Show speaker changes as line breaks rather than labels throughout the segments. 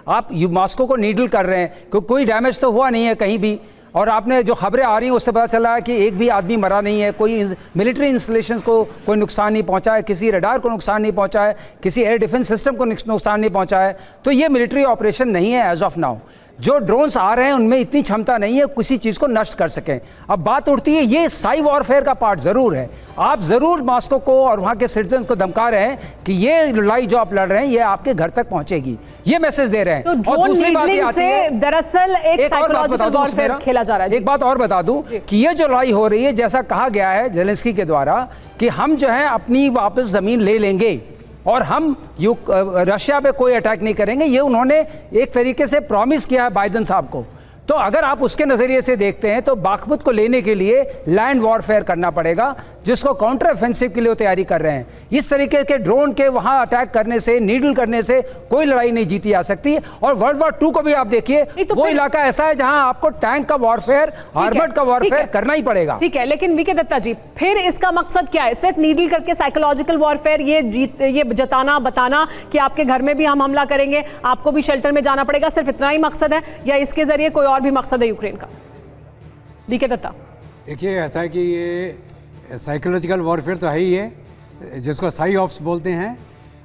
आप मॉस्को को नीडल कर रहे हैं, कोई डैमेज तो हुआ नहीं है कहीं भी। और आपने जो खबरें आ रही हैं उससे पता चला है कि एक भी आदमी मरा नहीं है, कोई मिलिट्री इंस्टॉलेशंस को कोई नुकसान नहीं पहुंचा है, किसी रडार को नुकसान नहीं पहुंचा है, किसी एयर डिफेंस सिस्टम को नुकसान नहीं पहुंचा है। तो ये मिलिट्री ऑपरेशन नहीं है एज ऑफ नाउ। जो ड्रोन्स आ रहे हैं उनमें इतनी क्षमता नहीं है किसी चीज़ को नष्ट कर सकें। अब बात उठती है, ये साई वॉरफेयर का पार्ट ज़रूर है। आप ज़रूर मॉस्को को और वहाँ के सिटीजन को धमका रहे हैं कि ये लड़ाई जो आप लड़ रहे हैं ये आपके घर तक पहुँचेगी, ये मैसेज दे रहे हैं।
तो और दूसरी बात ये आती है, दरअसल एक साइकोलॉजिकल वॉरफेयर खेला जा रहा है।
एक बात और बता दूं कि ये जो लड़ाई हो रही है, जैसा कहा गया है जेलेंस्की के द्वारा कि हम जो है अपनी वापस ज़मीन ले लेंगे और हम रशिया पे कोई अटैक नहीं करेंगे, ये उन्होंने एक तरीके से प्रॉमिस किया है बाइडेन साहब को। तो अगर आप उसके नज़रिए से देखते हैं तो बाखमुत को लेने के लिए लैंड वॉरफेयर करना पड़ेगा, जिसको काउंटर ऑफेंसिव के लिए वो तैयारी कर रहे हैं। इस तरीके के ड्रोन के वहाँ अटैक करने से, नीडल करने से कोई लड़ाई नहीं जीती जा सकती। और वर्ल्ड वॉर 2 को भी आप देखिए, तो वो इलाका ऐसा है जहाँ आपको टैंक का वॉरफेयर, आर्मर्ड का वॉरफेयर करना ही पड़ेगा।
ठीक है, लेकिन वीके दत्ता जी, फिर इसका मकसद क्या है? सिर्फ नीडल करके साइकोलॉजिकल वॉरफेयर, ये जताना बताना कि आपके घर में भी हम हमला करेंगे, आपको भी शेल्टर में जाना पड़ेगा, सिर्फ इतना ही मकसद है या इसके जरिए कोई और भी मकसद है यूक्रेन का? वीके दत्ता,
देखिए ऐसा है कि ये साइकोलॉजिकल वॉरफेयर तो है ही है, जिसको साई ऑप्स बोलते हैं।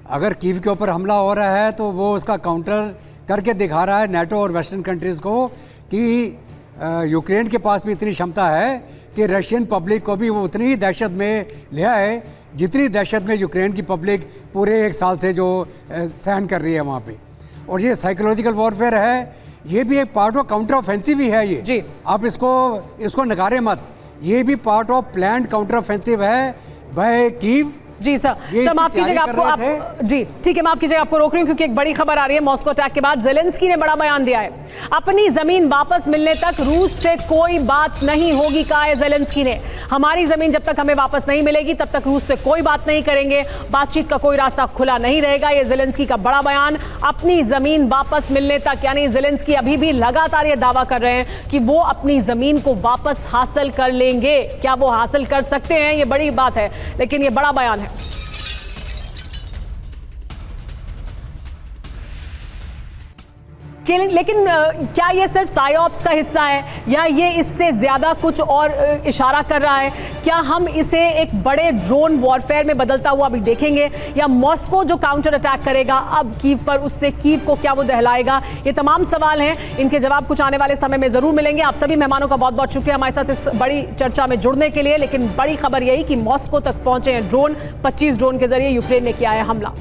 अगर कीव के ऊपर हमला हो रहा है तो वो उसका काउंटर करके दिखा रहा है नाटो और वेस्टर्न कंट्रीज़ को कि यूक्रेन के पास भी इतनी क्षमता है कि रशियन पब्लिक को भी वो उतनी ही दहशत में ले आए जितनी दहशत में यूक्रेन की पब्लिक पूरे 1 साल से जो सहन कर रही है वहाँ पे। और ये साइकोलॉजिकल वॉरफेयर है, ये भी एक पार्ट ऑफ काउंटर ऑफेंसिव ही है ये
जी।
आप इसको नकारे मत, ये भी part of planned counter offensive है बाय कीव।
जी सर, माफ कीजिएगा आपको, जी ठीक है, माफ कीजिएगा आपको रोक रही हूं क्योंकि एक बड़ी खबर आ रही है। मॉस्को अटैक के बाद जेलेंस्की ने बड़ा बयान दिया है, अपनी जमीन वापस मिलने तक रूस से कोई बात नहीं होगी, कहा है जेलेंस्की ने। हमारी जमीन जब तक हमें वापस नहीं मिलेगी तब तक रूस से कोई बात नहीं करेंगे, बातचीत का कोई रास्ता खुला नहीं रहेगा। यह जेलेंस्की का बड़ा बयान, अपनी जमीन वापस मिलने तक, यानी जेलेंस्की अभी भी लगातार यह दावा कर रहे हैं कि वो अपनी जमीन को वापस हासिल कर लेंगे। क्या वो हासिल कर सकते हैं, ये बड़ी बात है, लेकिन यह बड़ा बयान है। लेकिन क्या ये सिर्फ साइऑप्स का हिस्सा है या ये इससे ज्यादा कुछ और इशारा कर रहा है? क्या हम इसे एक बड़े ड्रोन वॉरफेयर में बदलता हुआ अभी देखेंगे, या मॉस्को जो काउंटर अटैक करेगा अब कीव पर, उससे कीव को क्या वो दहलाएगा? ये तमाम सवाल हैं, इनके जवाब कुछ आने वाले समय में जरूर मिलेंगे। आप सभी मेहमानों का बहुत बहुत शुक्रिया हमारे साथ इस बड़ी चर्चा में जुड़ने के लिए। लेकिन बड़ी खबर यही कि मॉस्को तक पहुंचे हैं ड्रोन, 25 ड्रोन के जरिए यूक्रेन ने किया है हमला।